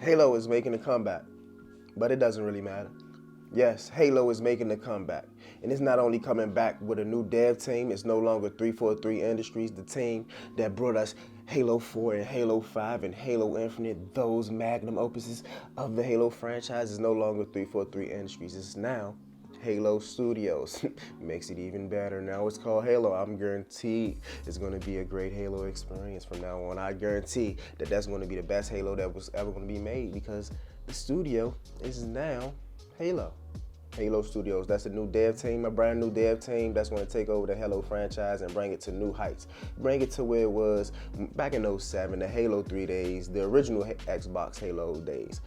Halo is making a comeback, but it doesn't really matter. Yes, Halo is making a comeback. And it's not only coming back with a new dev team, it's no longer 343 Industries, the team that brought us Halo 4 and Halo 5 and Halo Infinite, those magnum opuses of the Halo franchise is no longer 343 Industries. It's now Halo Studios. Makes it even better. Now it's called Halo. I'm guaranteed it's going to be a great Halo experience from now on. I guarantee that that's going to be the best Halo that was ever going to be made because the studio is now Halo. Halo Studios, that's a new dev team, a brand new dev team that's going to take over the Halo franchise and bring it to new heights. Bring it to where it was back in '07, the Halo 3 days, the original Xbox Halo days,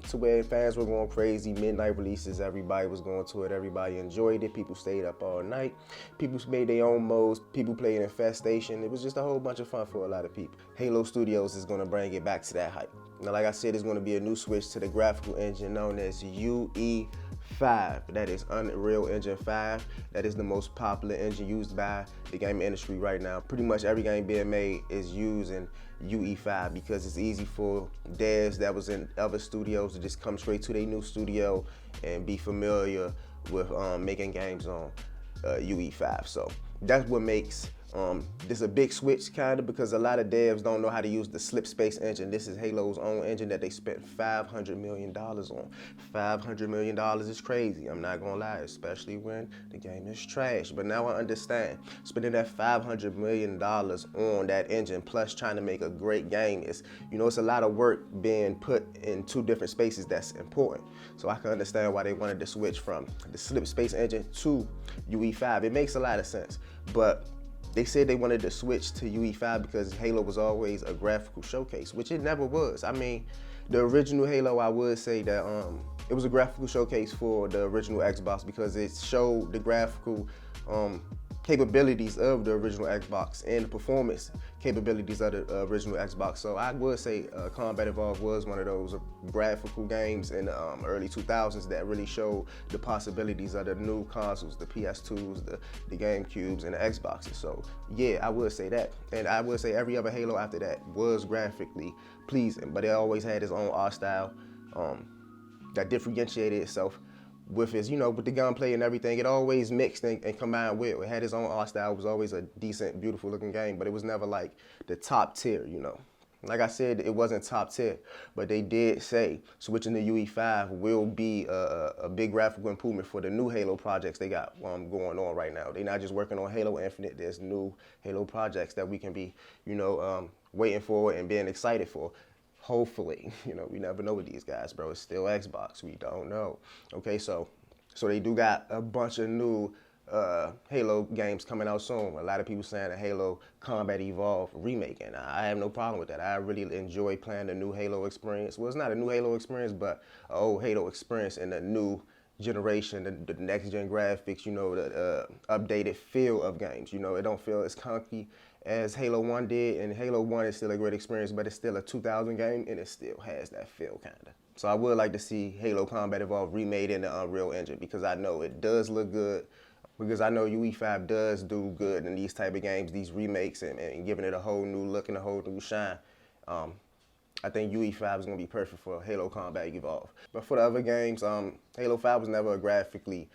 to where fans were going crazy, midnight releases, everybody was going to it, everybody enjoyed it, people stayed up all night, people made their own modes, people played Infestation. It was just a whole bunch of fun for a lot of people. Halo Studios is going to bring it back to that height. Now, like I said, it's going to be a new switch to the graphical engine known as UE5. That is Unreal Engine 5. That is the most popular engine used by the game industry right now. Pretty much every game being made is using UE5 because it's easy for devs that was in other studios to just come straight to their new studio and be familiar with making games on UE5. So that's what makes this a big switch kind of, because a lot of devs don't know how to use the Slip Space engine. This is Halo's own engine that they spent $500 million on. $500 million is crazy, I'm not gonna lie, especially when the game is trash. But now I understand, spending that $500 million on that engine plus trying to make a great game is, it's a lot of work being put in two different spaces that's important. So I can understand why they wanted to switch from the Slip Space engine to UE5. It makes a lot of sense, but they said they wanted to switch to UE5 because Halo was always a graphical showcase, which it never was. I mean, the original Halo, I would say that it was a graphical showcase for the original Xbox because it showed the graphical capabilities of the original Xbox and the performance capabilities of the original Xbox. So I would say Combat Evolved was one of those graphical games in the early 2000s that really showed the possibilities of the new consoles, the PS2s, the GameCubes, and the Xboxes. So yeah, I would say that. And I would say every other Halo after that was graphically pleasing, but it always had its own art style that differentiated itself with his, with the gunplay and everything. It always mixed and combined with. It had its own art style. It was always a decent, beautiful looking game, but it was never like the top tier, Like I said, it wasn't top tier, but they did say switching to UE5 will be a big graphical improvement for the new Halo projects they got going on right now. They're not just working on Halo Infinite. There's new Halo projects that we can be, waiting for and being excited for. Hopefully, we never know with these guys, bro. It's still Xbox. We don't know. Okay, so they do got a bunch of new Halo games coming out soon. A lot of people saying a Halo Combat Evolved remake, and I have no problem with that. I really enjoy playing the new Halo experience. Well, it's not a new Halo experience, but an old Halo experience in the new generation, the next gen graphics, the updated feel of games. It don't feel as clunky as Halo 1 did, and Halo 1 is still a great experience, but it's still a 2000 game, and it still has that feel, kinda. So I would like to see Halo Combat Evolved remade in the Unreal Engine, because I know it does look good, because I know UE5 does do good in these type of games, these remakes, and giving it a whole new look and a whole new shine. I think UE5 is going to be perfect for Halo Combat Evolved. But for the other games, Halo 5 was never a graphically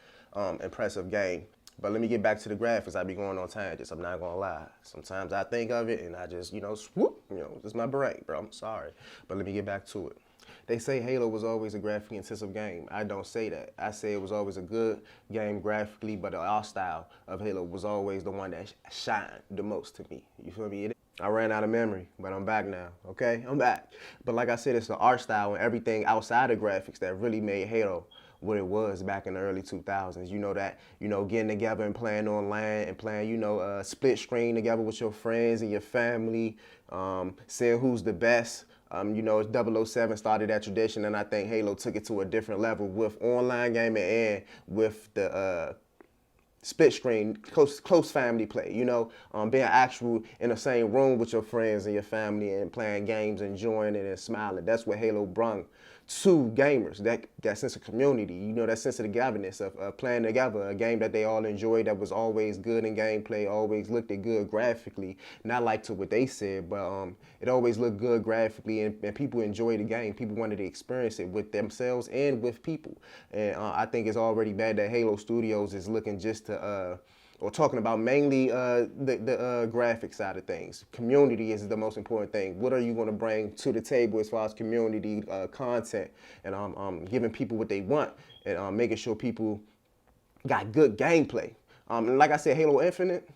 impressive game. But let me get back to the graphics. I be going on tangents, I'm not gonna lie. Sometimes I think of it and I just, swoop, it's my brain, bro, I'm sorry. But let me get back to it. They say Halo was always a graphically intensive game. I don't say that. I say it was always a good game graphically, but the art style of Halo was always the one that shined the most to me. You feel me? I ran out of memory, but I'm back now, okay? I'm back. But like I said, it's the art style and everything outside of graphics that really made Halo what it was back in the early 2000s. Getting together and playing online and playing, split screen together with your friends and your family, seeing who's the best. 007 started that tradition, and I think Halo took it to a different level with online gaming and with the split screen, close family play, you know, being actual in the same room with your friends and your family and playing games, enjoying it and smiling. That's what Halo brung to gamers, that sense of community, you know, that sense of togetherness of playing together, a game that they all enjoyed, that was always good in gameplay, always looked good graphically, not like to what they said, but it always looked good graphically, and people enjoyed the game. People wanted to experience it with themselves and with people. And I think it's already bad that Halo Studios is looking just to or talking about mainly the graphic side of things. Community is the most important thing. What are you going to bring to the table as far as community content, and giving people what they want, and making sure people got good gameplay. And like I said, Halo Infinite,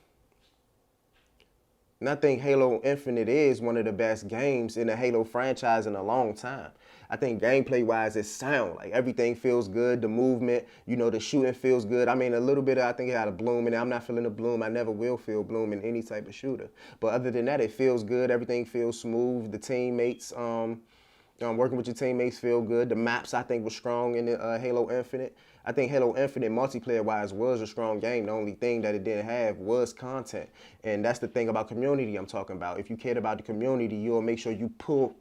and I think Halo Infinite is one of the best games in the Halo franchise in a long time. I think gameplay-wise, it's sound. Like, everything feels good. The movement, you know, the shooting feels good. I mean, a little bit of, I think it had a bloom in it. I'm not feeling the bloom. I never will feel bloom in any type of shooter. But other than that, it feels good. Everything feels smooth. The teammates, working with your teammates feel good. The maps, I think, were strong in the, Halo Infinite. I think Halo Infinite, multiplayer-wise, was a strong game. The only thing that it didn't have was content. And that's the thing about community I'm talking about. If you cared about the community, you'll make sure you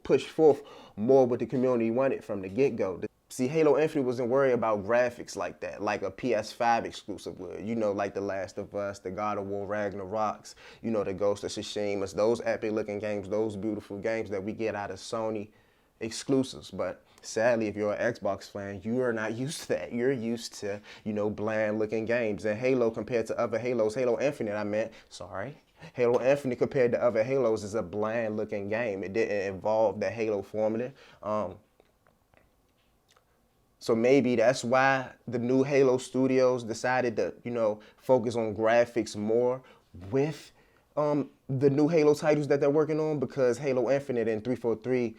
push forth more what the community wanted from the get-go. See, Halo Infinite wasn't worried about graphics like that, like a PS5 exclusive would. You know, like The Last of Us, the God of War Ragnaroks, you know, the Ghost of Tsushima, those epic-looking games, those beautiful games that we get out of Sony exclusives. But sadly, if you're an Xbox fan, you are not used to that. You're used to, you know, bland looking games. And Halo, compared to other Halos, Halo Infinite, Halo Infinite compared to other Halos is a bland looking game. It didn't involve the Halo formula. So maybe that's why the new Halo Studios decided to, you know, focus on graphics more with the new Halo titles that they're working on, because Halo Infinite and 343,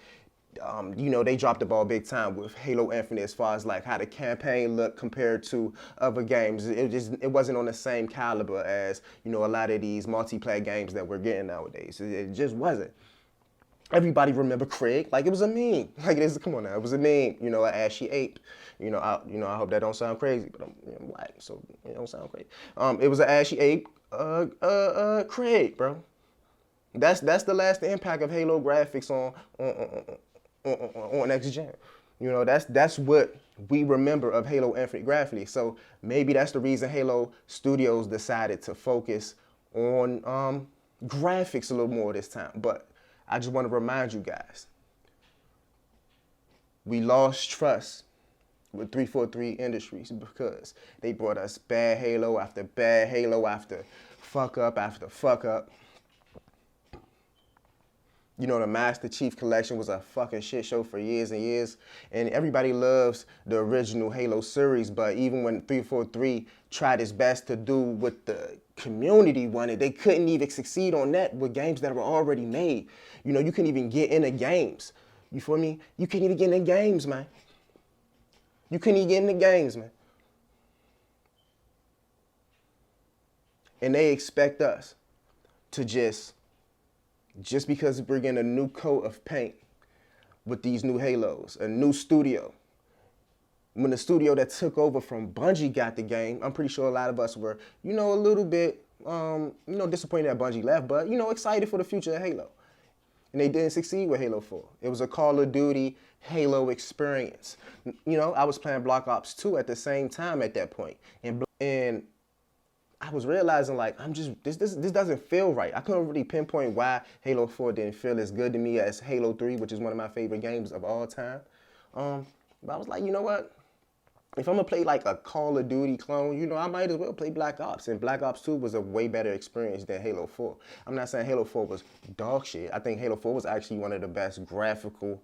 you know, they dropped the ball big time with Halo Infinite as far as like how the campaign looked compared to other games. It wasn't on the same caliber as, you know, a lot of these multiplayer games that we're getting nowadays. It just wasn't. Everybody remember Craig like it was a meme. Like, it is, come on now, it was a meme. You know, an ashy ape. You know, I hope that don't sound crazy, but I'm white, so it don't sound crazy. It was an ashy ape, Craig, bro. That's the last impact of Halo graphics on next gen. You know, that's what we remember of Halo Infinite graphically. So maybe that's the reason Halo Studios decided to focus on graphics a little more this time. But I just want to remind you guys, we lost trust with 343 Industries because they brought us bad Halo after fuck up after fuck up. You know, the Master Chief Collection was a fucking shit show for years and years. And everybody loves the original Halo series, but even when 343 tried its best to do what the community wanted, they couldn't even succeed on that with games that were already made. You know, you couldn't even get into games. You feel me? You couldn't even get into games, man. You couldn't even get into games, man. And they expect us to just because we're getting a new coat of paint with these new Halos, a new studio. When the studio that took over from Bungie got the game, I'm pretty sure a lot of us were, you know, a little bit, you know, disappointed that Bungie left, but, you know, excited for the future of Halo. And they didn't succeed with Halo 4. It was a Call of Duty Halo experience. You know, I was playing Black Ops 2 at the same time at that point. And I was realizing, like, this doesn't feel right. I couldn't really pinpoint why Halo 4 didn't feel as good to me as Halo 3, which is one of my favorite games of all time. But I was like, you know what? If I'm gonna play like a Call of Duty clone, you know, I might as well play Black Ops. And Black Ops 2 was a way better experience than Halo 4. I'm not saying Halo 4 was dog shit. I think Halo 4 was actually one of the best graphical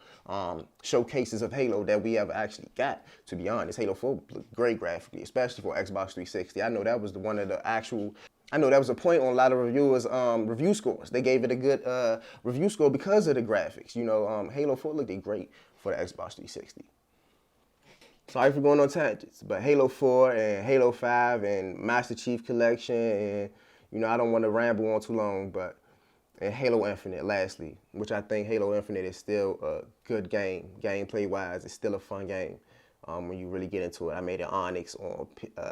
showcases of Halo that we ever actually got, to be honest. Halo 4 looked great graphically, especially for Xbox 360. I know that was I know that was a point on a lot of reviewers' review scores. They gave it a good review score because of the graphics. You know, Halo 4 looked great for the Xbox 360. Sorry for going on tangents, but Halo 4 and Halo 5 and Master Chief Collection, and, you know, I don't want to ramble on too long, but, and Halo Infinite, lastly, which I think Halo Infinite is still a good game, gameplay-wise. It's still a fun game. when you really get into it. I made it Onyx on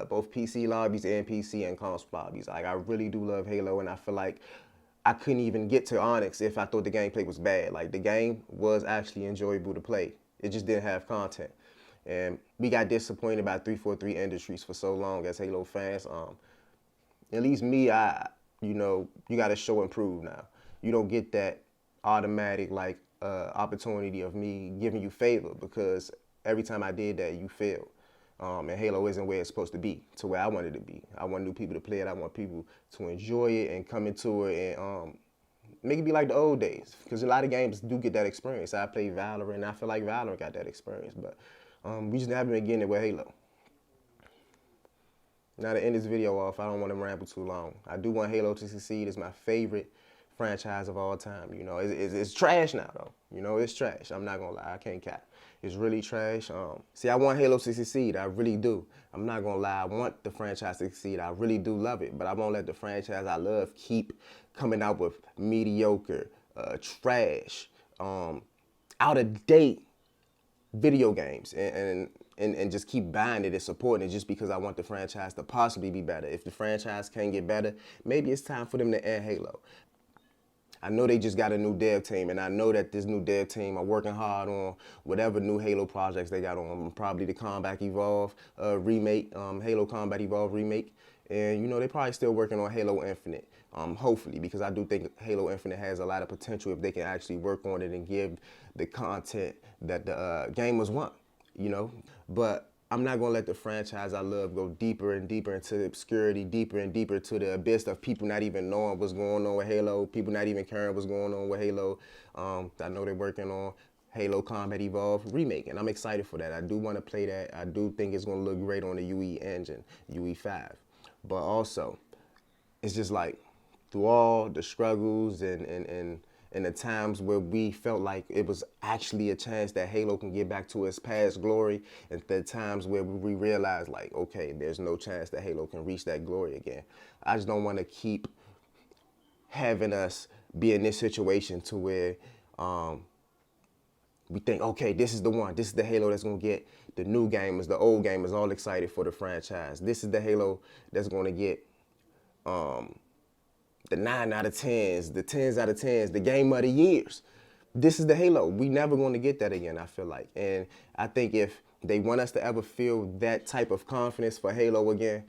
both PC lobbies and PC and console lobbies. Like, I really do love Halo, and I feel like I couldn't even get to Onyx if I thought the gameplay was bad. Like, the game was actually enjoyable to play. It just didn't have content. And we got disappointed by 343 Industries for so long as Halo fans. At least me, you know, you got to show and prove now. You don't get that automatic, like, opportunity of me giving you favor, because every time I did that, you failed. And Halo isn't where it's supposed to be, to where I wanted it to be. I want new people to play it. I want people to enjoy it and come into it and make it be like the old days. Because a lot of games do get that experience. I play Valorant, and I feel like Valorant got that experience. But we just haven't been getting it with Halo. Now, to end this video off, I don't want to ramble too long. I do want Halo to succeed. It's my favorite franchise of all time. You know, it's trash now, though. You know, it's trash. I'm not going to lie. I can't cap. It's really trash. See, I want Halo to succeed. I really do. I'm not going to lie. I want the franchise to succeed. I really do love it. But I won't let the franchise I love keep coming out with mediocre, trash, out of date video games and just keep buying it and supporting it just because I want the franchise to possibly be better. If the franchise can't get better, maybe it's time for them to end Halo. I know they just got a new dev team, and I know that this new dev team are working hard on whatever new Halo projects they got on. Probably the Combat Evolve remake, Halo Combat Evolve remake. And, you know, they're probably still working on Halo Infinite, hopefully, because I do think Halo Infinite has a lot of potential if they can actually work on it and give the content that the gamers want, you know. But I'm not going to let the franchise I love go deeper and deeper into the obscurity, deeper and deeper to the abyss of people not even knowing what's going on with Halo, people not even caring what's going on with Halo. I know they're working on Halo Combat Evolve remake, and I'm excited for that. I do want to play that. I do think it's going to look great on the UE engine, UE5. But also, it's just like, through all the struggles and the times where we felt like it was actually a chance that Halo can get back to its past glory, and the times where we realized, like, okay, there's no chance that Halo can reach that glory again. I just don't want to keep having us be in this situation to where we think, okay, this is the one. This is the Halo that's going to get the new gamers, the old gamers all excited for the franchise. This is the Halo that's going to get the 9 out of 10s, the 10s out of 10s, the game of the years. This is the Halo. We never going to get that again, I feel like. And I think if they want us to ever feel that type of confidence for Halo again,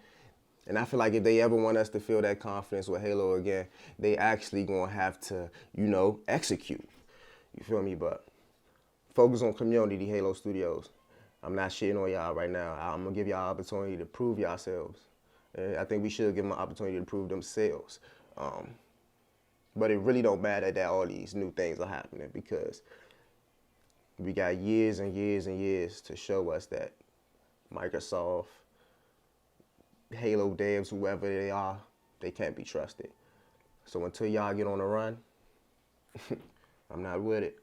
and I feel like if they ever want us to feel that confidence with Halo again, they actually going to have to, you know, execute. You feel me? But focus on community, Halo Studios. I'm not shitting on y'all right now. I'm going to give y'all an opportunity to prove yourselves. I think we should give them an opportunity to prove themselves. But it really don't matter that all these new things are happening, because we got years and years and years to show us that Microsoft, Halo devs, whoever they are, they can't be trusted. So until y'all get on the run, I'm not with it.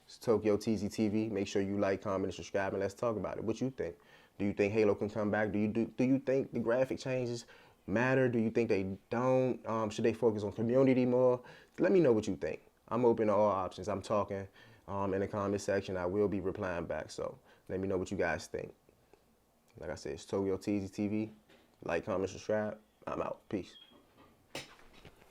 It's Tokyo TZ TV. Make sure you like, comment, and subscribe, and let's talk about it. What you think? Do you think Halo can come back? Do you think the graphic changes matter? Do you think they don't? Should they focus on community more? Let me know what you think. I'm open to all options. I'm talking in the comment section. I will be replying back. So let me know what you guys think. Like I said, it's Tokyo TZ TV. Like, comment, subscribe. I'm out. Peace.